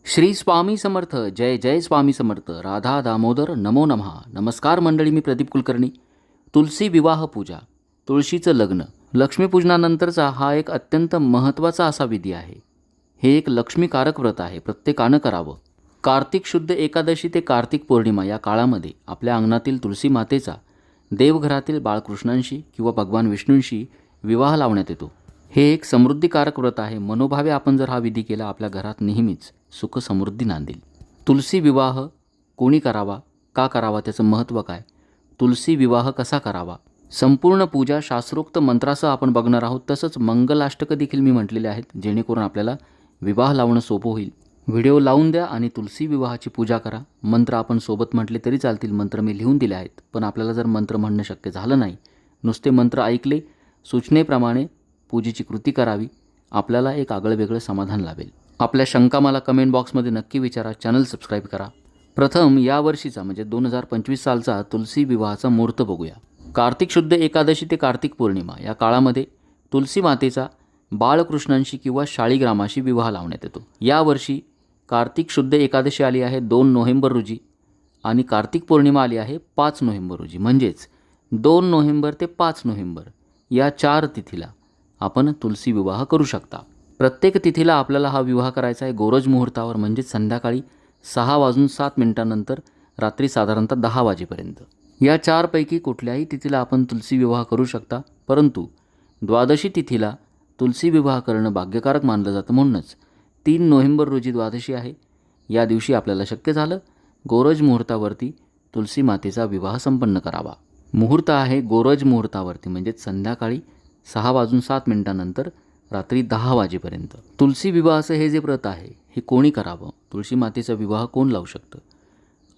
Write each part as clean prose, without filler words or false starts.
श्री स्वामी समर्थ. जय जय स्वामी समर्थ. राधा दामोदर नमो नमः. नमस्कार मंडळी, मी प्रदीप कुलकर्णी. तुलसी विवाह पूजा, तुळशीचं लग्न, लक्ष्मीपूजनानंतरचा हा एक अत्यंत महत्त्वाचा असा विधी आहे. हे एक लक्ष्मीकारक व्रत आहे, प्रत्येकानं करावं. कार्तिक शुद्ध एकादशी ते कार्तिक पौर्णिमा या काळामध्ये आपल्या अंगणातील तुळशी मातेचा देवघरातील बाळकृष्णांशी किंवा भगवान विष्णूंशी विवाह लावण्यात येतो. हे एक समृद्धीकारक व्रत आहे. मनोभावे आपण जर हा विधी केला, आपल्या घरात नेहमीच सुख समृद्धी नांदेल. तुलसी विवाह कोणी करावा, का करावा, त्याचं महत्त्व काय, तुलसी विवाह कसा करावा, संपूर्ण पूजा शास्त्रोक्त मंत्रासह आपण बघणार आहोत. तसंच मंगलाष्टकं देखील मी म्हटलेले आहेत, जेणेकरून आपल्याला विवाह लावणं सोपं होईल. व्हिडिओ लावून द्या आणि तुलसी विवाहाची पूजा करा. मंत्र आपण सोबत म्हटले तरी चालतील, मंत्र मी लिहून दिले आहेत. पण आपल्याला जर मंत्र म्हणणं शक्य झालं नाही, नुसते मंत्र ऐकले, सूचनेप्रमाणे पूजेची कृती करावी, आपल्याला एक आगळंवेगळं समाधान लाभेल. आपल्या शंका मला कमेंट बॉक्समध्ये नक्की विचारा. चॅनल सबस्क्राईब करा. प्रथम यावर्षीचा म्हणजे 2025 सालचा तुलसी विवाहाचा मुहूर्त बघूया. कार्तिक शुद्ध एकादशी ते कार्तिक पौर्णिमा या काळामध्ये तुलसी मातेचा बाळकृष्णांशी किंवा शाळीग्रामाशी विवाह लावण्यात येतो. यावर्षी कार्तिक शुद्ध एकादशी आली आहे 2 नोव्हेंबर रोजी आणि कार्तिक पौर्णिमा आली आहे 5 नोव्हेंबर रोजी. म्हणजेच 2 नोव्हेंबर ते 5 नोव्हेंबर या 4 तिथीला आपण तुलसी विवाह करू शकता. प्रत्येक तिथीला आपल्याला हा विवाह करायचा आहे गोरज मुहूर्तावर, म्हणजेच संध्याकाळी 6:07 रात्री साधारणतः 10 वाजेपर्यंत. या 4 पैकी कुठल्याही तिथीला आपण तुलसी विवाह करू शकता, परंतु द्वादशी तिथीला तुलसी विवाह करणं भाग्यकारक मानलं जातं. म्हणूनच 3 नोव्हेंबर रोजी द्वादशी आहे. या दिवशी आपल्याला शक्य झालं गोरज मुहूर्तावरती तुलसी मातेचा विवाह संपन्न करावा. मुहूर्त आहे गोरज मुहूर्तावरती, म्हणजेच संध्याकाळी 6:07 रात्री 10 वाजेपर्यंत. तुलसी विवाहाचं हे जे व्रत आहे, हे कोणी करावं, तुळशी मातेचा विवाह कोण लावू शकतं?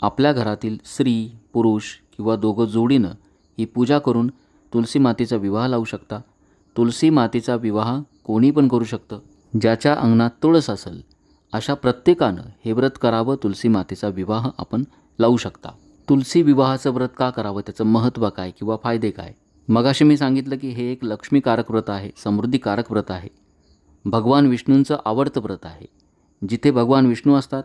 आपल्या घरातील स्त्री पुरुष किंवा दोघं जोडीनं ही पूजा करून तुलसी मातेचा विवाह लावू शकता. तुलसी मातेचा विवाह कोणी पण करू शकतं. ज्याच्या अंगणात तुळस असेल अशा प्रत्येकानं हे व्रत करावं. तुलसी मातेचा विवाह आपण लावू शकता. तुलसी विवाहाचं व्रत का करावं, त्याचं महत्त्व काय किंवा फायदे काय? मगाशी मी सांगितलं की हे एक लक्ष्मीकारक व्रत आहे, समृद्धीकारक व्रत आहे, भगवान विष्णूंचं आवडतं व्रत आहे. जिथे भगवान विष्णू असतात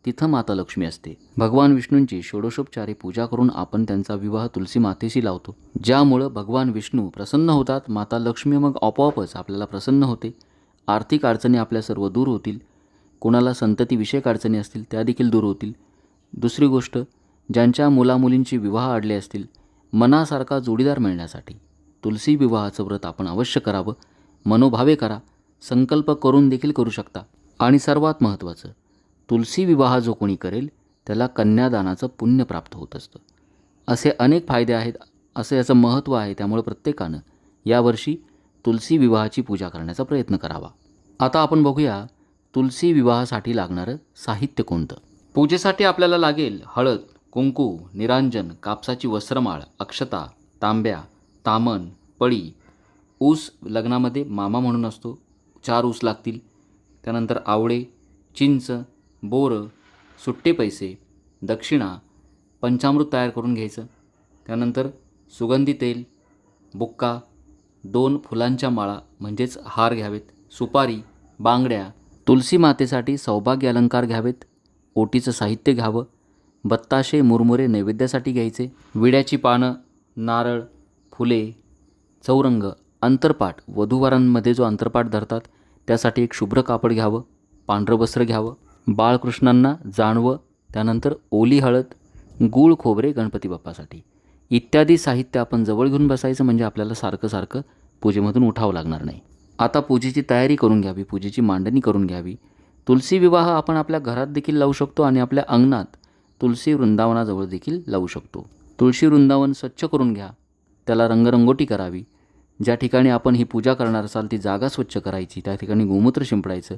तिथं माता लक्ष्मी असते. भगवान विष्णूंची षोडशोपचारे पूजा करून आपण त्यांचा विवाह तुलसी मातेशी लावतो, ज्यामुळं भगवान विष्णू प्रसन्न होतात. माता लक्ष्मी मग आपोआपच आपल्याला प्रसन्न होते. आर्थिक अडचणी आपल्या सर्व दूर होतील. कोणाला संततीविषयक अडचणी असतील त्या देखील दूर होतील. दुसरी गोष्ट, ज्यांच्या मुलामुलींची विवाह अडले असतील, मनासारखा जोडीदार मिळण्यासाठी तुलसी विवाहाचं व्रत आपण अवश्य करावं. मनोभावे करा, संकल्प करून देखील करू शकता. आणि सर्वात महत्त्वाचं, तुलसी विवाह जो कोणी करेल त्याला कन्यादानाचं पुण्य प्राप्त होत असतं. असे अनेक फायदे आहेत, असं याचं महत्त्व आहे. त्यामुळे प्रत्येकानं यावर्षी तुलसी विवाहाची पूजा करण्याचा प्रयत्न करावा. आता आपण बघूया तुलसी विवाहासाठी लागणारं साहित्य कोणतं. पूजेसाठी आपल्याला लागेल हळद, कुंकू, निरांजन, कापसाची वस्त्रमाळ, अक्षता, तांब्या, तामण, पळी, ऊस, लग्नामध्ये मामा म्हणून असतो 4 ऊस लागतील. त्यानंतर आवळे, चिंच, बोरं, सुट्टे पैसे, दक्षिणा, पंचामृत तयार करून घ्यायचं. त्यानंतर सुगंधी तेल, बुक्का, 2 फुलांच्या माळा म्हणजेच हार घ्यावेत, सुपारी, बांगड्या. तुलसी मातेसाठी सौभाग्य अलंकार घ्यावेत, ओटीचं साहित्य घ्यावं, बत्ताशे, मुरमुरे नैवेद्यासाठी घ्यायचे, विड्याची पानं, नारळ, फुले, चौरंग, अंतरपाट, वधूवरांमध्ये जो अंतरपाट धरतात त्यासाठी एक शुभ्र कापड घ्यावं, पांढरं वस्त्र घ्यावं, बाळकृष्णांना जानवं, त्यानंतर ओली हळद, गूळ खोबरे गणपती बाप्पासाठी इत्यादी साहित्य आपण जवळ घेऊन बसायचं, म्हणजे आपल्याला सारखं सारखं पूजेमधून उठावं लागणार नाही. आता पूजेची तयारी करून घ्यावी, पूजेची मांडणी करून घ्यावी. तुलसी विवाह आपण आपल्या घरात देखील लावू शकतो आणि आपल्या अंगणात तुलसी वृंदावनाजवळ देखील लावू शकतो. तुळशी वृंदावन स्वच्छ करून घ्या, त्याला रंगरंगोटी करावी. ज्या ठिकाणी आपण ही पूजा करणार असाल ती जागा स्वच्छ करायची, त्या ठिकाणी गोमूत्र शिंपडायचं.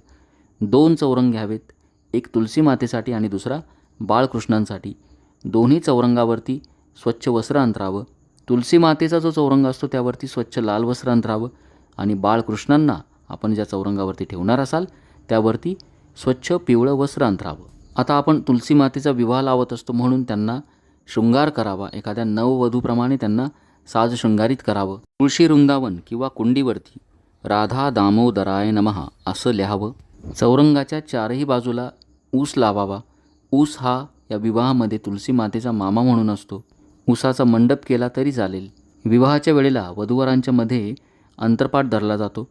2 चौरंग घ्यावेत, एक तुलसी मातेसाठी आणि दुसरा बाळकृष्णांसाठी. दोन्ही चौरंगावरती स्वच्छ वस्त्र अंतरावं. तुलसी मातेचा जो चौरंग असतो त्यावरती स्वच्छ लाल वस्त्र अंतरावं आणि बाळकृष्णांना आपण ज्या चौरंगावरती ठेवणार असाल त्यावरती स्वच्छ पिवळं वस्त्र अंतरावं. आता आपण तुलसी मातेचा विवाह लावत असतो म्हणून त्यांना शृंगार करावा. एखाद्या नववधूप्रमाणे त्यांना साज शृंगारित करावं. तुळशी वृंदावन किंवा कुंडीवरती राधा दामोदराय नमः असं लिहावं. चौरंगाच्या 4ही बाजूला ऊस लावावा. ऊस हा या विवाहामध्ये तुलसी मातेचा मामा म्हणून असतो. ऊसाचा मंडप केला तरी चालेल. विवाहाच्या वेळेला वधूवरांच्या मध्ये अंतरपाट धरला जातो.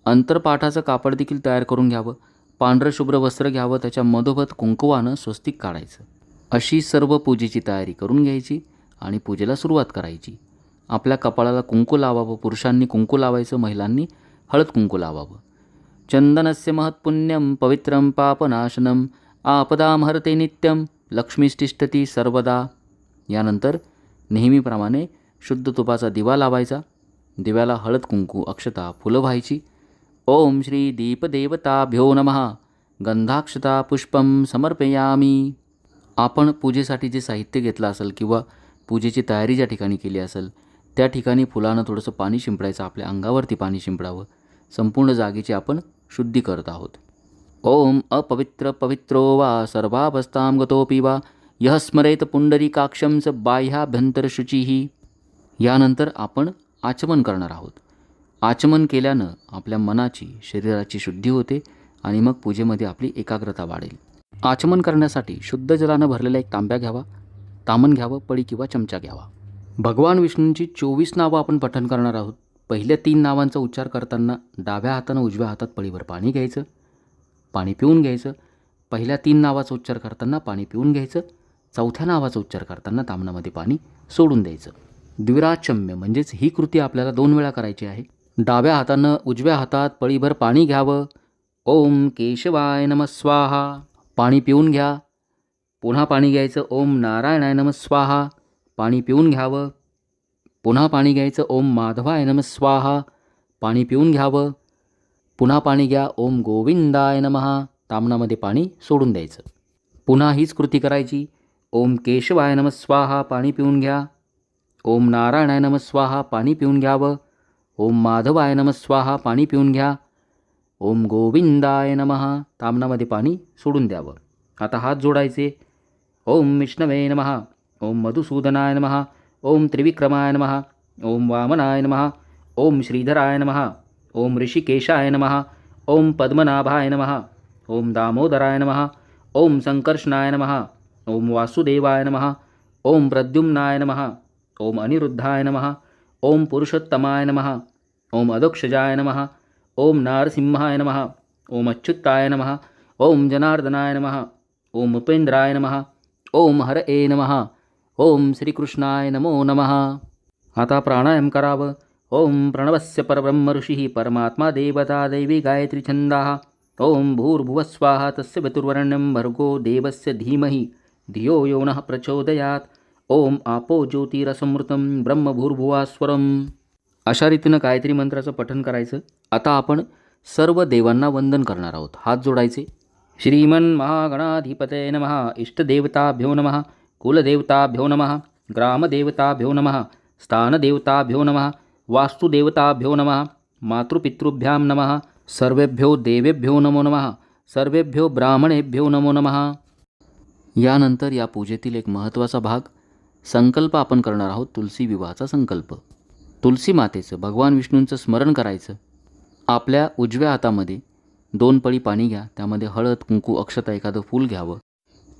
अंतरपाठाचं कापड देखील तयार करून घ्यावं. पांढरं शुभ्र वस्त्र घ्यावं. त्याच्या मधोमध कुंकवानं स्वस्तिक काढायचं. अशी सर्व पूजेची तयारी करून घ्यायची आणि पूजेला सुरुवात करायची. आपल्या कपाळाला कुंकू लावावं. पुरुषांनी कुंकू लावायचं, महिलांनी हळद कुंकू लावावं. चंदनस्य महत्पुण्यम पवित्रं पापनाशनम आपदाम हरते नित्यम लक्ष्मीष्टिष्ठती सर्वदा. यानंतर नेहमीप्रमाणे शुद्ध तुपाचा दिवा लावायचा. दिव्याला हळद कुंकू, अक्षता, फुलं व्हायची. ओम श्री दीपदेवताभ्यो नमः गंधाक्षता पुष्पम समर्पयामी. आपण पूजेसाठी जे साहित्य घेतलं असेल किंवा पूजेची तयारी ज्या ठिकाणी केली असेल त्या ठिकाणी फुलानं थोडंसं पाणी शिंपडायचं. आपल्या अंगावरती पाणी शिंपडावं. संपूर्ण जागेची आपण शुद्धी करत आहोत. ओम अपवित्र पवित्रो वा सर्वावस्थां गतोपि वा यः स्मरेत पुंडरीकाक्षं च बाह्याभ्यंतर शुचिः. यानंतर आपण आचमन करणार आहोत. आचमन केल्यानं आपल्या मनाची, शरीराची शुद्धी होते आणि मग पूजेमध्ये आपली एकाग्रता वाढेल. आचमन करण्यासाठी शुद्ध जलानं भरलेला एक तांब्या घ्यावा. तामन घ्यावं. पळी किंवा चमचा घ्यावा. भगवान विष्णूंची 24 नावं आपण पठण करणार आहोत. पहिल्या 3 नावांचा उच्चार करताना डाव्या हातानं उजव्या हातात पळीवर पाणी घ्यायचं. पाणी पिऊन घ्यायचं. पहिल्या 3 नावाचा उच्चार करताना पाणी पिऊन घ्यायचं. चौथ्या नावाचा उच्चार करताना तामनामध्ये पाणी सोडून द्यायचं. द्विराचम्य म्हणजेच ही कृती आपल्याला 2 वेळा करायची आहे. डाव्या हातानं उजव्या हातात पळीभर पाणी घ्यावं. ओम केशवाय नमः स्वाहा. पाणी पिऊन घ्या. पुन्हा पाणी घ्यायचं. ओम नारायणाय नमः स्वाहा. पाणी पिऊन घ्यावं. पुन्हा पाणी घ्यायचं. ओम माधवाय नमः स्वाहा. पाणी पिऊन घ्यावं. पुन्हा पाणी घ्या. ओम गोविंदाय नमः. तामनामध्ये पाणी सोडून द्यायचं. पुन्हा हीच कृती करायची. ओम केशवाय नमः स्वाहा. पाणी पिऊन घ्या. ओम नारायणाय नमः स्वाहा. पाणी पिऊन घ्यावं. ओम माधवाय नमः स्वाहा. पाणी पिऊन घ्या. ओम गोविंदाय नमः. तामनामध्ये पाणी सोडून द्यावं. आता हात जोडायचे. ओम विष्णवे नमः. ओम मधुसूदनाय नमः. ओम त्रिविक्रमाय नमः. ओम वामनाय नमः. ओम श्रीधराय नमः. ओम ऋषिकेशाय नमः. ओम पद्मनाभाय नमः. ओम दामोदराय नमः. ओम संकर्षणाय नमः. ओम वासुदेवाय नमः. ओम प्रद्युम्नाय नमः. ओम अनिरुद्धाय नमः. ओम पुरुषोत्तमाय नमः. ओम अदोक्षजाय नमः. ओम नारसिंहाय नमः. ओम अच्युताय नमः. ओम जनार्दनाय नमः. ओम उपेंद्राय नमः. ओम हरये नमः. ओम श्रीकृष्णाय नमो नमः. आता प्राणायाम करावं. ओम प्रणवस्य परब्रह्म ऋषिः परमात्मा देवता दैवी गायत्री छंदाः. ओम भूर्भुवस्वाहा तस्य पितुर्वरेण्यं भर्गो देवस्य धीमहि धियो यो नः प्रचोदयात्. ओम आपो ज्योतिरसमृतं ब्रह्मभूर्भुवास्वरम. अशा रीतीनं गायत्री मंत्राचं पठण करायचं. आता आपण सर्व देवांना वंदन करणार आहोत. हात जोडायचे. श्रीमन् महागणाधिपतये नमः. इष्टदेवताभ्यो नमः. कुलदेवताभ्यो नमः. ग्रामदेवताभ्यो नमः. स्थानदेवताभ्यो नमः. वास्तुदेवताभ्यो नमः. मातृपितृभ्यां नमः. सर्वेभ्यो देवेभ्यो नमो नमः. सर्वेभ्यो ब्राह्मणेभ्यो नमो नमः. यानंतर या पूजेतील एक महत्त्वाचा भाग संकल्प आपण करणार आहोत. तुलसी विवाहाचा संकल्प. तुलसी मातेचं, भगवान विष्णूंचं स्मरण करायचं. आपल्या उजव्या हातामध्ये 2 पळी पाणी घ्या. त्यामध्ये हळद, कुंकू, अक्षता, एखादं फूल घ्यावं.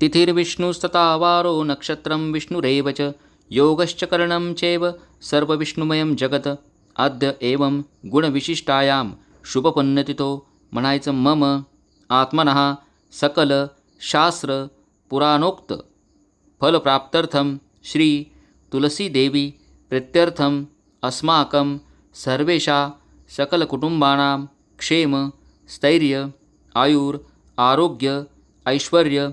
तिथिर्विष्णुस्तथा वारो नक्षत्रं विष्णुरेव च योगश्च करणं चैव सर्वविष्णुमयं जगत अद्य एवं गुणविशिष्टायां शुभपुण्यतिथो म्हणायचं. मम आत्मनः सकल शास्त्र पुराणोक्त फलप्राप्त्यर्थं श्री तुलसीदेवी प्रीत्यर्थं अस्माकं सर्वेषा सकलकुटुंबानां क्षेम स्थैर्य आयुर आरोग्य ऐश्वर्य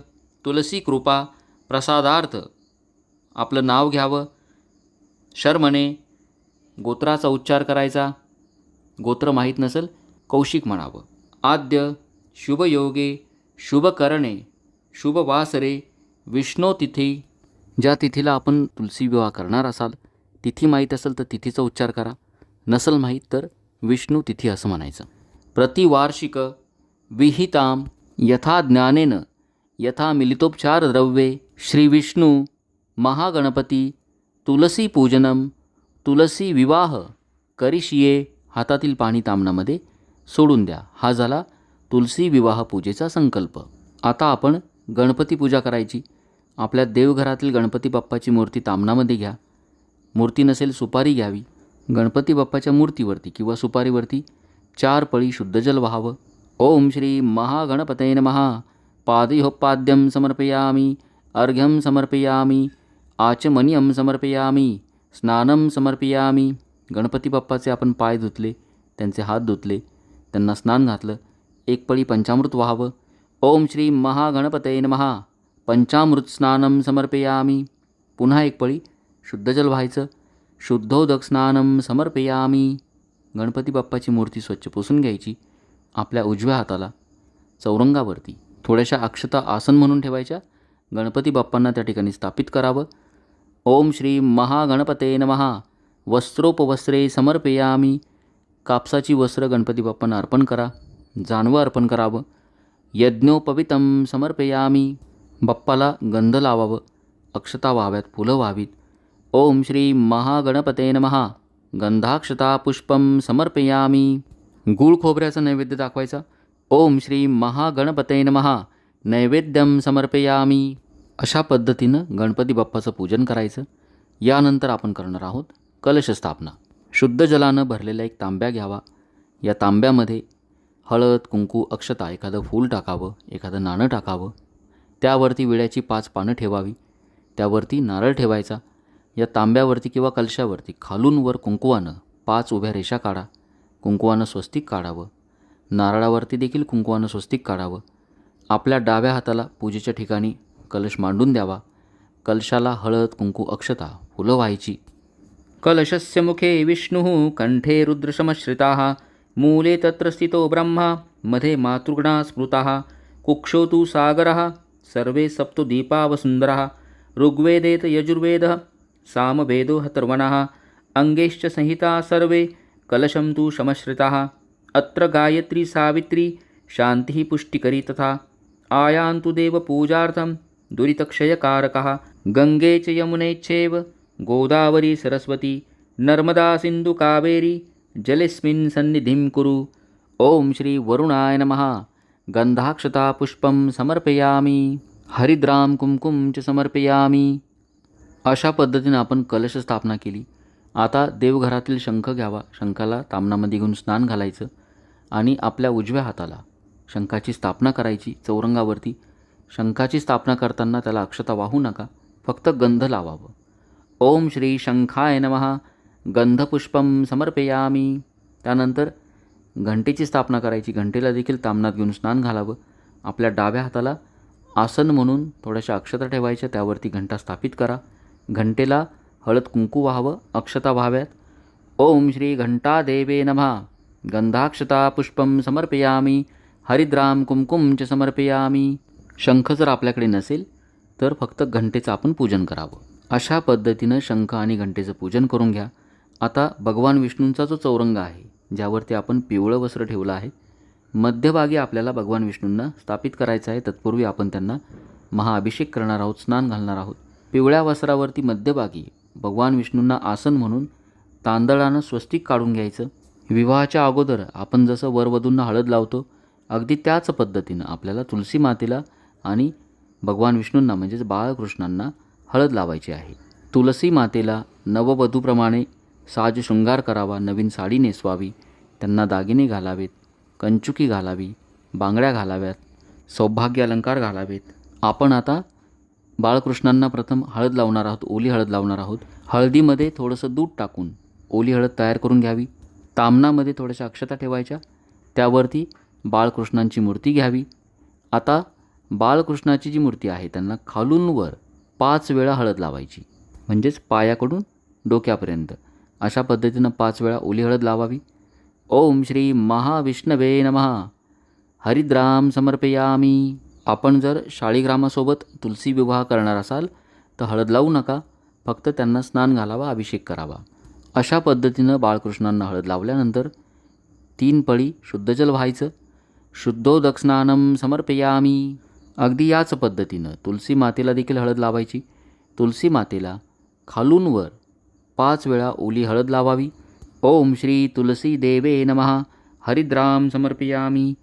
तुलसी कृपा प्रसादार्थ. आपलं नाव घ्यावं. शर्मने गोत्राचा उच्चार करायचा. गोत्र माहीत नसेल कौशिक म्हणावं. आद्य शुभयोगे शुभकरणे शुभवासरे विष्णोतिथी. ज्या तिथीला आपण तुलसी विवाह करणार असाल, तिथी माहीत असेल तर तिथीचा उच्चार करा. नसेल माहीत तर विष्णू तिथी असं म्हणायचं. प्रतिवार्षिक विहितां यथा ज्ञानेन यथा मिलितोपचार द्रव्ये श्री विष्णू महागणपती तुलसी पूजनम तुलसी विवाह करिष्ये. हातातील पाणी तामणामध्ये सोडून द्या. हा झाला तुलसी विवाह पूजेचा संकल्प. आता आपण गणपती पूजा करायची. आपल्या देवघरातील गणपती बाप्पाची मूर्ती तामणामध्ये घ्या. मूर्ती नसेल सुपारी घ्यावी. गणपती बाप्पाच्या मूर्तीवरती किंवा सुपारीवरती 4 पळी शुद्ध जल व्हावं. ओम श्री महागणपतये नमः. पादयोपाद्यं समर्पयामि, अर्घ्यं समर्पयामि, आचमनीयं समर्पयामि, स्नानं समर्पयामि. गणपती बाप्पाचे आपण पाय धुतले, त्यांचे हात धुतले, त्यांना स्नान घातलं. 1 पळी पंचामृत व्हावं. ओम श्री महागणपतये नमः. पंचामृत स्नानं समर्पयामि. पुन्हा 1 पळी शुद्ध जल व्हायचं. शुद्धोदक स्नानं समर्पयामि. गणपती बाप्पाची मूर्ती स्वच्छ पुसून घ्यायची. आपल्या उजव्या हाताला चौरंगावरती थोड्याशा अक्षता आसन म्हणून ठेवायच्या. गणपती बाप्पांना त्या ठिकाणी स्थापित करावं. ओम श्री महागणपते नमः. वस्त्रोपवस्त्रे समर्पयामि. कापसाची वस्त्र गणपती बाप्पांना अर्पण करा. जानवं अर्पण करावं. यज्ञोपवितं समर्पयामि. बाप्पाला गंध लावावं, अक्षता व्हाव्यात, फुलं व्हावीत. ओम श्री महागणपते नमः. गंधाक्षता पुष्पं समर्पयामि. गूळ खोबऱ्याचा नैवेद्य दाखवायचा. ओम श्री महागणपते नमः. नैवेद्यं समर्पयामि. अशा पद्धतीनं गणपती बाप्पाचं पूजन करायचं. यानंतर आपण करणार आहोत कलश स्थापना. शुद्ध जलानं भरलेला एक तांब्या घ्यावा. या तांब्यामध्ये हळद, कुंकू, अक्षता, एखादं फूल टाकावं, एखादं नाणं टाकावं. त्यावरती विड्याची 5 पानं ठेवावी. त्यावरती नारळ ठेवायचा. या तांब्यावरती किंवा कलशावरती खालून वर कुंकुवानं 5 उभ्या रेषा काढा. कुंकुवानं स्वस्तिक काढावं. नारळावरती देखील कुंकुवानं स्वस्तिक काढावं. आपल्या डाव्या हाताला पूजेच्या ठिकाणी कलश मांडून द्यावा. कलशाला हळद, कुंकू, अक्षता, फुलं व्हायची. कलशस्य मुखे विष्णुः, कंठे रुद्रशमश्रिताः, मूले तत्र स्थितो ब्रह्मा, मध्ये मातृगणा स्मृताः, कुक्षौ तु सागरः, सर्वे सप्तो दीपावसुन्दरः, ऋग्वेदेत यजुर्वेदः, सामवेदो हतर्वणः, अंगेश्च संहिता सर्वे, कलशं तु शमश्रिताः, अत्र गायत्री सावित्री, शान्तिः पुष्टिकरी तथा, आयान्तु देवपूजार्थं दुरितक्षयकारकः, गंगे च यमुने चैव गोदावरी सरस्वती, नर्मदा सिंधु कावेरी, जलेस्मिन् सन्निधिं कुरु. ओम श्री वरुणाय नमः. गंधाक्षता पुष्पं समर्पयामि, हरिद्राम कुंकुम च समर्पयामि. अशा पद्धतीने आपण कलश स्थापना केली. आता देवघरातील शंख घ्यावा. शंखाला तामणामध्ये घेऊन स्नान घालायचं आणि आपल्या उजव्या हाताला शंखाची स्थापना करायची चौरंगावरती. शंखाची स्थापना करताना त्याला अक्षता वाहू नका, फक्त गंध लावावं. ओम श्री शंखाय नमः. गंधपुष्पं समर्पयामि. त्यानंतर घंटेची स्थापना करायची. घंटेला देखील तामणात घेऊन स्नान घालावं. आपल्या डाव्या हाताला आसन म्हणून थोड्याशा अक्षता ठेवायच्या. त्यावरती घंटा स्थापित करा. घंटेला हळद कुंकू व्हावं, अक्षता व्हाव्यात. ओम श्री घंटादेवे नमः. गंधाक्षता पुष्पं समर्पयामि, हरिद्राम कुंकुम च समर्पयामि. शंख जर आपल्याकडे नसेल तर फक्त घंटेचं आपण पूजन करावं. अशा पद्धतीनं शंख आणि घंटेचं पूजन करून घ्या. आता भगवान विष्णूंचा जो चौरंग आहे, ज्यावरती आपण पिवळं वस्त्र ठेवलं आहे, मध्यभागी आपल्याला भगवान विष्णूंना स्थापित करायचं आहे. तत्पूर्वी आपण त्यांना महाअभिषेक करणार आहोत, स्नान घालणार आहोत. पिवळ्या वस्त्रावरती मध्यभागी भगवान विष्णूंना आसन म्हणून तांदळानं स्वस्तिक काढून घ्यायचं. विवाहाच्या अगोदर आपण जसं वरवधूंना हळद लावतो, अगदी त्याच पद्धतीनं आपल्याला तुलसी मातेला आणि भगवान विष्णूंना म्हणजेच बाळकृष्णांना हळद लावायची आहे. तुलसी मातेला नववधूप्रमाणे साज शृंगार करावा. नवीन साडी नेसवावी. त्यांना दागिने घालावेत, कंचुकी घालावी, बांगड्या घालाव्यात, सौभाग्य अलंकार घालावेत. आपण आता बाळकृष्णांना प्रथम हळद लावणार आहोत, ओली हळद लावणार आहोत. हळदीमध्ये थोडंसं दूध टाकून ओली हळद तयार करून घ्यावी. तामणामध्ये थोड्याशा अक्षता ठेवायच्या. त्यावरती बाळकृष्णांची मूर्ती घ्यावी. आता बाळकृष्णाची जी मूर्ती आहे त्यांना खालून वर 5 वेळा हळद लावायची, म्हणजेच पायाकडून डोक्यापर्यंत. अशा पद्धतीनं 5 वेळा ओली हळद लावावी. ओम श्री महाविष्णवे नमः. हरिद्राम समर्पयामि. आपण जर शाळीग्रामासोबत तुलसी विवाह करणार असाल तर हळद लावू नका, फक्त त्यांना स्नान घालावा, अभिषेक करावा. अशा पद्धतीनं बाळकृष्णांना हळद लावल्यानंतर 3 पळी शुद्ध जल व्हायचं. शुद्धोदक स्नानं समर्पयामि. अगदी याच पद्धतीनं तुलसी मातेला देखील हळद लावायची. तुलसी मातेला खालून वर 5 वेळा ओली हळद लावावी. ओम श्री तुलसी देवे नमः. हरिद्राम समर्पयामि.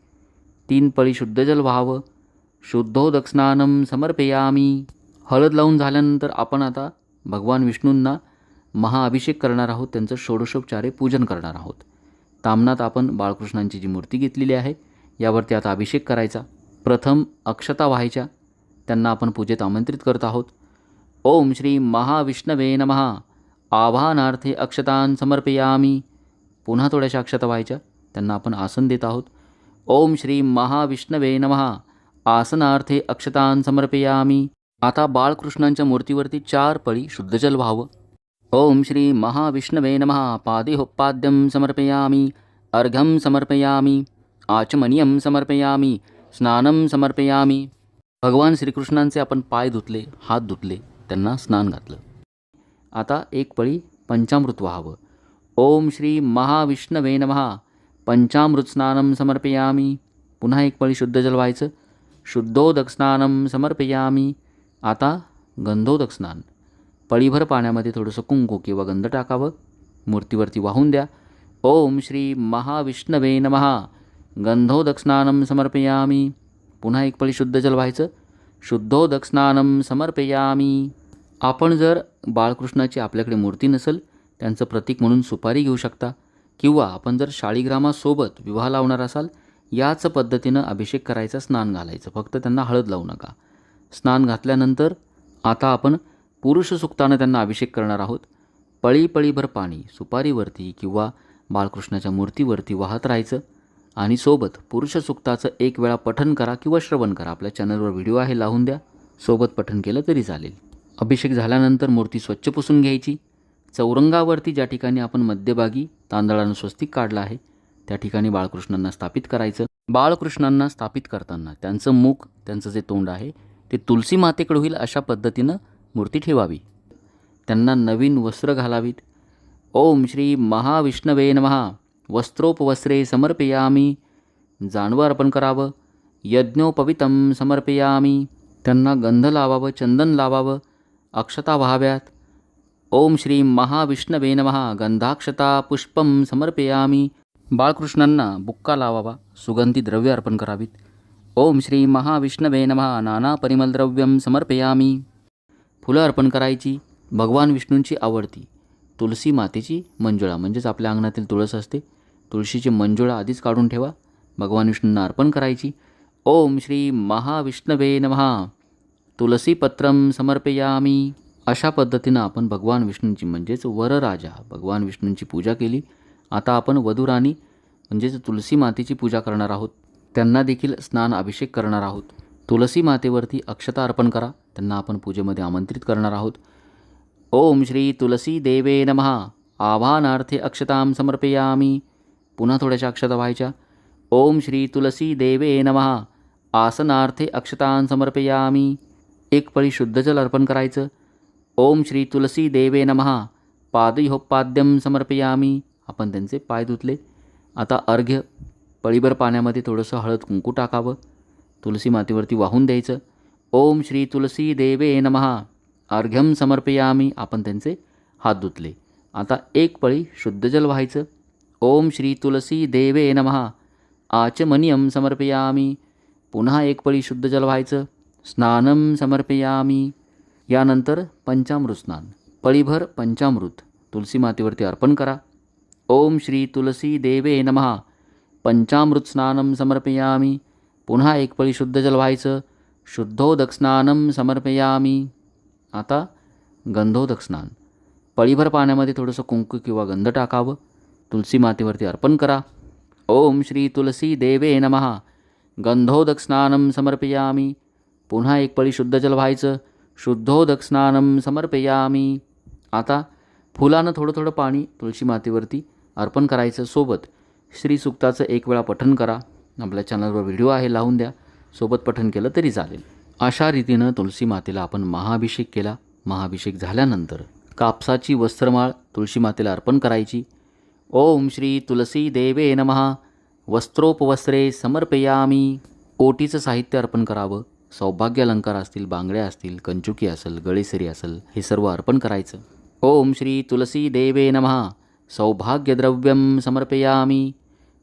3 पळी शुद्ध जल व्हावं. शुद्धोदकस्नानं समर्पयामी. हळद लावून झाल्यानंतर आपण आता भगवान विष्णूंना महाअभिषेक करणार आहोत, त्यांचं षोडशोपचारे पूजन करणार आहोत. ताम्हणात आपण बाळकृष्णांची जी मूर्ती घेतलेली आहे यावरती आता अभिषेक करायचा. प्रथम अक्षता व्हायच्या, त्यांना आपण पूजेत आमंत्रित करत आहोत. ओम श्री महाविष्णवे नमः. आवाहनार्थे अक्षतान समर्पयामी. पुन्हा थोड्याशा अक्षता व्हायच्या, त्यांना आपण आसन देत आहोत. ओम श्री महाविष्णवे नमः. आसनार्थे अक्षतान समर्पयामी. आता बाळकृष्णांच्या मूर्तीवरती 4 पळी शुद्ध जल व्हावं. ओम श्री महाविष्णवे नमः. पादेहोपाद्यं समर्पयामी. अर्घ्यं समर्पयामी. आचमनीयं समर्पयामी. स्नानं समर्पयामी. भगवान श्रीकृष्णांचे आपण पाय धुतले, हात धुतले, त्यांना स्नान घातलं. आता 1 पळी पंचामृत व्हावं. ओम श्री महाविष्णवे नमः. पंचामृत स्नानं समर्पयामी. पुन्हा 1 पळी शुद्ध जल व्हायचं. शुद्धोदक स्नानं समर्पयामी. आता गंधोदक स्नान. पळीभर पाण्यामध्ये थोडंसं कुंकू किंवा गंध टाकावं, मूर्तीवरती वाहून द्या. ओम श्री महाविष्णवे नमः. गंधोदक स्नानं समर्पयामी. पुन्हा 1 पळी शुद्ध जल व्हायचं. शुद्धोदक स्नानं समर्पयामी. आपण जर बाळकृष्णाची आपल्याकडे मूर्ती नसेल, त्यांचं प्रतीक म्हणून सुपारी घेऊ शकता, किंवा आपण जर शाळीग्रामासोबत विवाह लावणार असाल, याच पद्धतीनं अभिषेक करायचा, स्नान घालायचं, फक्त त्यांना हळद लावू नका. स्नान घातल्यानंतर आता आपण पुरुष सुक्तानं त्यांना अभिषेक करणार आहोत. पळीभर पाणी सुपारीवरती किंवा बाळकृष्णाच्या मूर्तीवरती वाहत राहायचं आणि सोबत पुरुष सुक्ताचं 1 वेळा पठण करा किंवा श्रवण करा. आपल्या चॅनलवर व्हिडिओ आहे, लावून द्या. सोबत पठण केलं तरी चालेल. अभिषेक झाल्यानंतर मूर्ती स्वच्छ पुसून घ्यायची. चौरंगावरती ज्या ठिकाणी आपण मध्यभागी तांदळानं स्वस्तिक काढलं आहे त्या ठिकाणी बाळकृष्णांना स्थापित करायचं. बाळकृष्णांना स्थापित करताना त्यांचं मुख, त्यांचं जे तोंड आहे ते तुलसी मातेकडे होईल अशा पद्धतीनं मूर्ती ठेवावी. त्यांना नवीन वस्त्र घालावीत. ओम श्री महाविष्णवे नमः. वस्त्रोपवस्त्रे समर्पयामी. जानवं अर्पण करावं. यज्ञोपवितं समर्पयामी. त्यांना गंध लावावं, चंदन लावावं, अक्षता व्हाव्यात. ओम श्री महाविष्णवे नमः. गंधाक्षता पुष्पं समर्पयामी. बाळकृष्णांना बुक्का लावावा, सुगंधी द्रव्य अर्पण करावीत. ओम श्री महाविष्णवे नमः. नाना परिमलद्रव्यं समर्पयामी. फुलं अर्पण करायची. भगवान विष्णूंची आवडती तुलसी मातेची मंजुळा, म्हणजेच आपल्या अंगणातील तुळस असते, तुळशीची मंजुळा आधीच काढून ठेवा, भगवान विष्णूंना अर्पण करायची. ओम श्री महाविष्णवे नमः. तुलसीपत्रं समर्पयामी. अशा पद्धतीनं आपण भगवान विष्णूंची म्हणजेच वरराजा भगवान विष्णूंची पूजा केली. आता आपण वधूराणी म्हणजेच तुलसी मातेची पूजा करणार आहोत. त्यांना देखील स्नान अभिषेक करणार आहोत. तुलसी मातेवरती अक्षता अर्पण करा, त्यांना आपण पूजेमध्ये आमंत्रित करणार आहोत. ओम श्री तुलसी देवे नमः. आवाहनार्थे अक्षतां समर्पयामी. पुन्हा थोड्याशा अक्षता व्हायच्या. ओम श्री तुलसी देवे नमः. आसनार्थे अक्षतां समर्पयामी. 1 पळी शुद्ध जल अर्पण करायचं. ओम श्री तुलसी देवे नमः. पादयोपाद्यं समर्पयामी. आपण त्यांचे पाय धुतले. आता अर्घ्य. पळीभर पाण्यामध्ये थोडंसं हळद कुंकू टाकावं, तुलसी मातेवरती वाहून द्यायचं. ओम श्री तुलसी देवे नमः. अर्घ्यं समर्पयामी. आपण त्यांचे हात धुतले. आता 1 पळी शुद्ध जल व्हायचं. ओम श्री तुलसी देवे नमः. आचमनीयं समर्पयामी. पुन्हा 1 पळी शुद्ध जल व्हायचं. स्नानं समर्पयामी. यानंतर पंचामृत स्नान. पळीभर पंचामृत तुलसी मातेवरती अर्पण करा. ओम श्री तुलसी देवे नमः. पंचामृत स्नानं समर्पयामी. पुन्हा 1 पळी शुद्ध जल व्हायचं. शुद्धोदक स्नानं समर्पयामी. आता गंधोदक स्नान. पळीभर पाण्यामध्ये थोडंसं कुंकू किंवा गंध टाकावं, तुलसी मातेवरती अर्पण करा. ओम श्री तुलसी देवे नमः. गंधोदक स्नानं समर्पयामी. पुन्हा 1 पळी शुद्ध जल व्हायचं. शुद्धोदक स्नानं समर्पयामी. आता फुलानं थोडं पाणी तुळशी मातेवरती अर्पण करायचं. सोबत श्रीसुक्ताचं 1 वेळा पठण करा. आपल्या चॅनलवर व्हिडिओ आहे, लावून द्या. सोबत पठण केलं तरी चालेल. अशा रीतीनं तुळशी मातेला आपण महाअभिषेक केला. महाअभिषेक झाल्यानंतर कापसाची वस्त्रमाळ तुळशी मातेला अर्पण करायची. ओम श्री तुलसी देवे नमः. वस्त्रोपवस्त्रे समर्पयामी. ओटीचं साहित्य अर्पण करावं. सौभाग्य अलंकार असतील, बांगड्या असतील, कंचुकी असेल, गळेसरी असेल, हे सर्व अर्पण करायचं. ओम श्री तुलसी देवे नमः. सौभाग्यद्रव्यं समर्पयामी.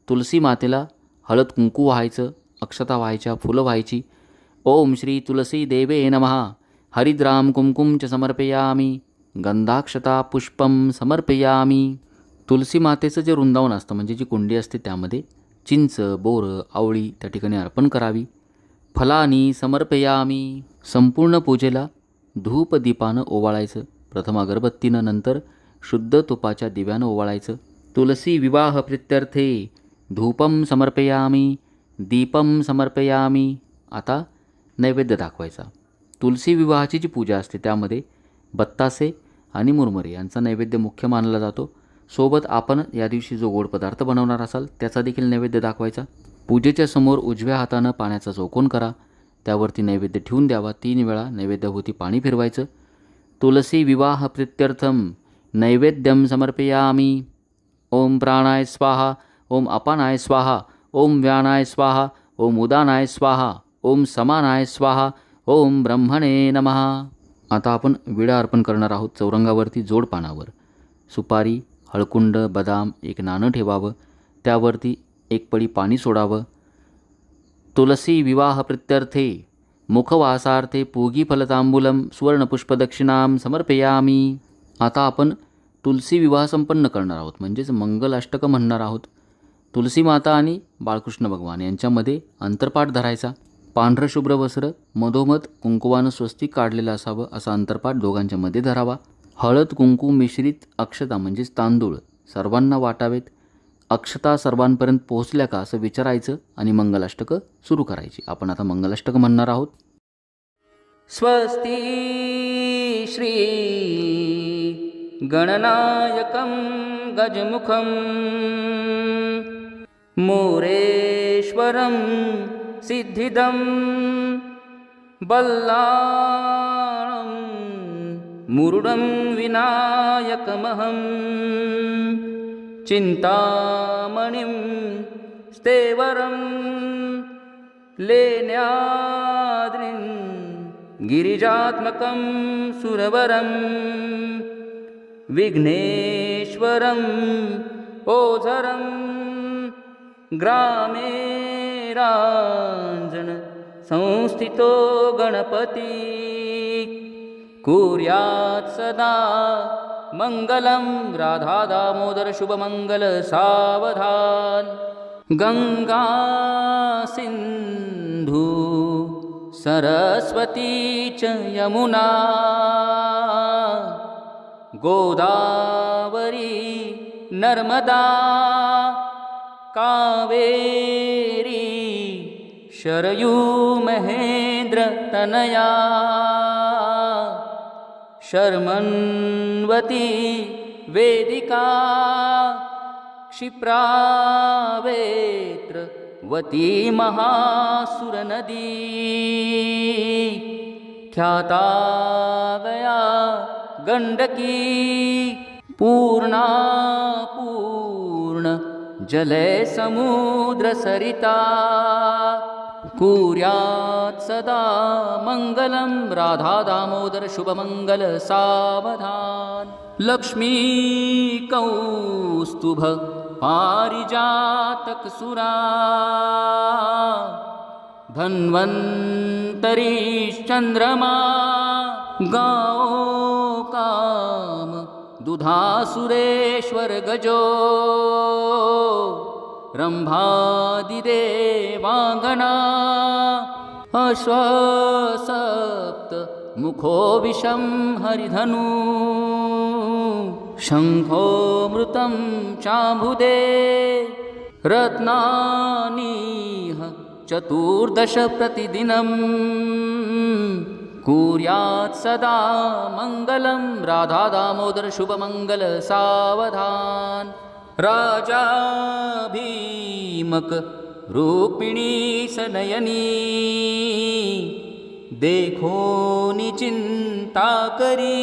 तुलसी मातेला हळद कुंकू व्हायचं, अक्षता व्हायच्या, फुलं व्हायची. ओम श्री तुलसी देवे नमः. हरिद्राम कुंकुम च समर्पयामी. गंधाक्षता पुष्पम समर्पयामी. तुलसी मातेचं जे वृंदावन असतं म्हणजे जी कुंडी असते त्यामध्ये चिंच, बोरं, आवळी त्या ठिकाणी अर्पण करावी. फलानी समर्पयामी. संपूर्ण पूजेला धूपदीपानं ओवाळायचं. प्रथम अगरबत्तीनं, नंतर शुद्ध तुपाच्या दिव्यानं ओवाळायचं. तुलसी विवाह प्रित्यर्थे धूपम समर्पयामी, दीपम समर्पयामी. आता नैवेद्य दाखवायचा. तुलसी विवाहाची जी पूजा असते त्यामध्ये बत्तासे आणि मुरमुरे यांचा नैवेद्य मुख्य मानला जातो. सोबत आपण या दिवशी जो गोड पदार्थ बनवणार असाल त्याचा देखील नैवेद्य दाखवायचा. पूजेच्या समोर उजव्या हातानं पाण्याचा चौकोन करा. त्यावरती नैवेद्य ठेवून द्यावा. 3 वेळा नैवेद्याभोवती पाणी फिरवायचं. तुलसी विवाह प्रित्यर्थम नैवेद्यम समर्पयामी. ओम प्राणाय स्वाहा, ओम अपानाय स्वाहा, ओम व्यानाय स्वाहा, ओम उदानाय स्वाहा, ओम समानाय स्वाहा, ओम ब्रह्मणे नमः. आता आपण विडा अर्पण करणार आहोत. चौरंगावरती जोड पानावर सुपारी, हळकुंड, बदाम, एक नाणं ठेवावं. त्यावरती 1 पळी पाणी सोडावं. तुलसी विवाह प्रित्यर्थे मुखवासार्थे पूगी फलतांबूलम सुवर्णपुष्पदक्षिणाम समर्पयामी. आता आपण तुलसी विवाह संपन्न करणार आहोत म्हणजेच मंगल अष्टकं म्हणणार आहोत. तुलसी माता आणि बाळकृष्ण भगवान यांच्यामध्ये अंतरपाठ धरायचा. पांढरं शुभ्र वस्त्र, मधोमध कुंकुवानं स्वस्तिक काढलेलं असावं असा अंतरपाठ दोघांच्या मध्ये धरावा. हळद कुंकू मिश्रित अक्षता म्हणजेच तांदूळ सर्वांना वाटावेत. अक्षता सर्वांपर्यंत पोहोचल्या का असं विचारायचं आणि मंगलाष्टकं सुरू करायची. आपण आता मंगलाष्टकं म्हणणार आहोत. स्वस्ती श्री गणनायकं गजमुखं मोरेश्वरं सिद्धिदं बल्लाळं मुरुडं विनायकमहं चिंतामणिं स्तेवरं लेण्याद्रिं गिरिजात्मकं सुरवरं विघ्नेश्वरं ओझरं ग्रामे रांजण संस्थितो गणपती कुर्यात् सदा मंगलम राधा दामोदर शुभमंगल सावधान. गंगा सिंधू सरस्वती च यमुना गोदावरी नर्मदा कावेरी शरयू महेंद्र तनया शर्मन्वती वेदिका क्षिप्रावेत्रवती महासुरनदी ख्याता गया गंडकी पूर्णा पूर्ण जले समुद्र सरिता कुर्यात् सदा मंगलम राधा दामोदर शुभमंगल सावधान. लक्ष्मी कौस्तुभ पारिजातक सुरा धन्वंतरी चंद्रमा गाओ काम दुधा सुरेश्वर गजो रंभादिदेवांगना अश्वसप्त मुखो विषम हरिधनु शंखो मृतं चांबुदे रत्नानीह चतुर्दश प्रतिदिनं कुर्यात् सदा मंगलम राधा दामोदर शुभमंगल सावधान. राजा भीमक रुक्मिणी सनयनी देखो नि चिंता करी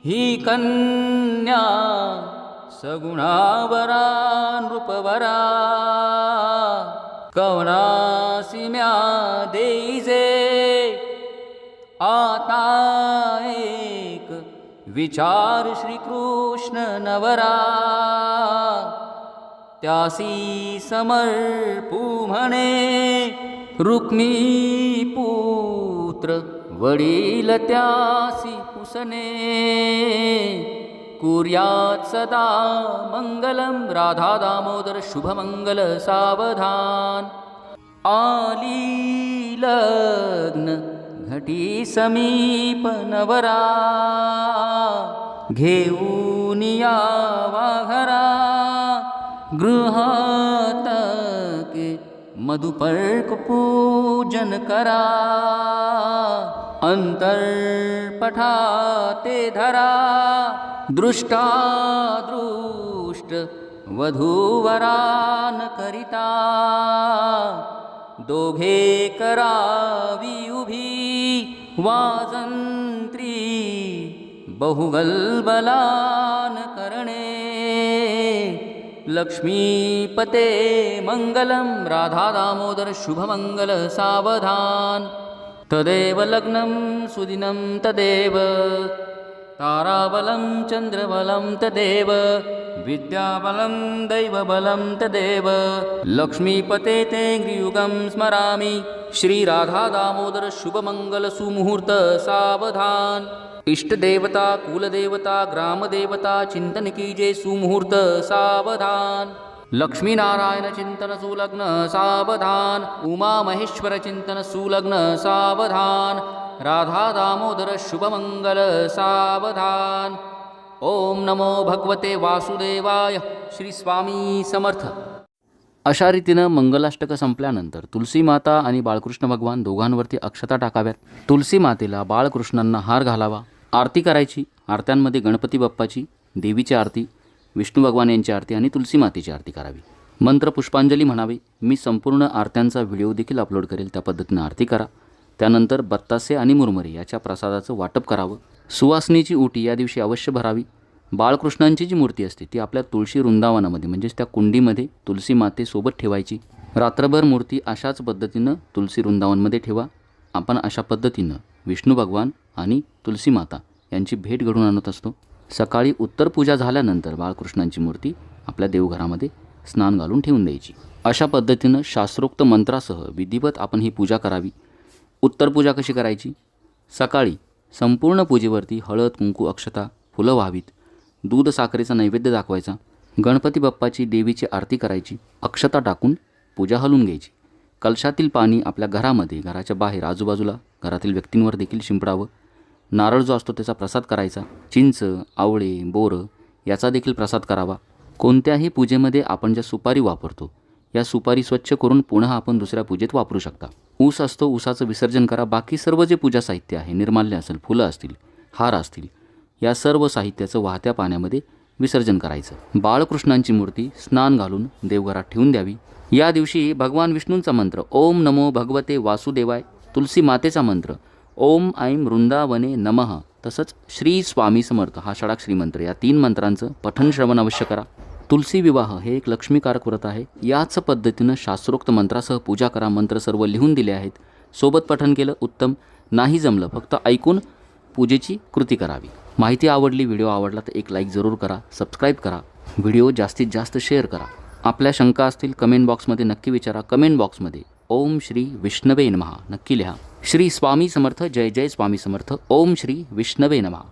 ही कन्या सगुणावरा नृपवरा कवनासी म्या देईजे आता एक विचार श्री कृष्ण नवरा त्यासी समर्पू म्हणे रुक्मी पुत्र वडील त्यासी पुसने कुर्यात् सदा मंगलम राधा दामोदर शुभमंगल सावधान। आली लग्न घटी समीप नवरा घेऊन यावा घरा गृहात के मधुपर्क पूजन करा अंतर पठाते धरा दृष्टा दृष्ट वधूवरान करिता दोघे करावी उभी वाजंत्री बहुगलबलान करणे लक्ष्मीपते मंगलम राधा दामोदर शुभमंगल सावधान। तदेव लग्नं सुदिनं तदेव ताराबलं चंद्रबलं तदेव विद्याबलं दैवबलं तदेव लक्ष्मीपते ते गृयुगं स्मरामि श्री राधा दामोदर शुभमंगल सुमुहूर्त सावधान। इष्ट देवता कुलदेवता ग्रामदेवता चिंतन कीजे सुमुहूर्त सावधान। लक्ष्मी नारायण चिंतन सुलग्न सावधान। उमा महेश्वर चिंतन सुलग्न सावधान। राधा दामोदर शुभमंगल सावधान। ओम नमो भगवते वासुदेवाय। श्री स्वामी समर्थ। अशा रीतीनं मंगलाष्टक संपल्यानंतर तुलसी माता आणि बाळकृष्ण भगवान दोघांवरती अक्षता टाकाव्यात। तुलसी मातेला बाळकृष्णांना हार घालावा, आरती करायची। आरत्यांमध्ये गणपती बाप्पाची, देवीची आरती, विष्णू भगवान यांची आरती आणि तुलसी मातेची आरती करावी। मंत्र पुष्पांजली म्हणावी। मी संपूर्ण आरत्यांचा व्हिडिओ देखील अपलोड करेल, त्या पद्धतीनं आरती करा। त्यानंतर बत्तासे आणि मुरमुरे याच्या प्रसादाचं वाटप करावं। सुवासनीची उटी या दिवशी अवश्य भरावी। बाळकृष्णांची जी मूर्ती असते ती आपल्या तुळशी वृंदावनामध्ये म्हणजेच त्या कुंडीमध्ये तुलसी मातेसोबत ठेवायची। रात्रभर मूर्ती अशाच पद्धतीनं तुलसी वृंदावनमध्ये ठेवा। आपण अशा पद्धतीनं विष्णू भगवान आणि तुलसी माता यांची भेट घडवून आणत असतो। सकाळी उत्तर पूजा झाल्यानंतर बाळकृष्णांची मूर्ती आपल्या देवघरामध्ये स्नान घालून ठेवून द्यायची। अशा पद्धतीनं शास्त्रोक्त मंत्रासह विधिवत आपण ही पूजा करावी। उत्तर पूजा कशी करायची? सकाळी संपूर्ण पूजेवरती हळद कुंकू अक्षता फुलं व्हावीत। दूध साखरेचा नैवेद्य दाखवायचा। गणपती बाप्पाची देवीची आरती करायची। अक्षता टाकून पूजा हलवून घ्यायची। कलशातील पाणी आपल्या घरामध्ये, घराच्या बाहेर, आजूबाजूला घरातील व्यक्तींवर देखील शिंपडावं। नारळ जो असतो त्याचा प्रसाद करायचा। चिंच, आवळे, बोरं याचा देखील प्रसाद करावा। कोणत्याही पूजेमध्ये आपण ज्या सुपारी वापरतो या सुपारी स्वच्छ करून पुन्हा आपण दुसऱ्या पूजेत वापरू शकता। ऊस असतो, ऊसाचं विसर्जन करा। बाकी सर्व जे पूजा साहित्य आहे, निर्माल्य असेल, फुलं असतील, हार असतील, या सर्व साहित्याचं वाहत्या पाण्यामध्ये विसर्जन करायचं। बाळकृष्णांची मूर्ती स्नान घालून देवघरात ठेवून द्यावी। या दिवशी भगवान विष्णूंचा मंत्र ओम नमो भगवते वासुदेवाय, तुलसी मातेचा मंत्र ओम ऐं वृंदावने नमः, तसंच श्री स्वामी समर्थ हा षडाक्षरी मंत्र, या 3 मंत्रांचं पठण श्रवण अवश्य करा। तुलसी विवाह हे एक लक्ष्मीकारक व्रत आहे। याच पद्धतीनं शास्त्रोक्त मंत्रासह पूजा करा। मंत्र सर्व लिहून दिले आहेत, सोबत पठण केलं उत्तम, नाही जमलं फक्त ऐकून पूजेची कृती करावी। माहिती आवडली, व्हिडिओ आवडला तर एक लाईक जरूर करा, सबस्क्राईब करा, व्हिडिओ जास्तीत जास्त शेअर करा। आपल्या शंका असतील कमेंट बॉक्समध्ये नक्की विचारा। कमेंट बॉक्समध्ये ओम श्री विष्णवे नमः नक्की लिहा। श्री स्वामी समर्थ। जय जय स्वामी समर्थ। ओम श्री विष्णवे नमः।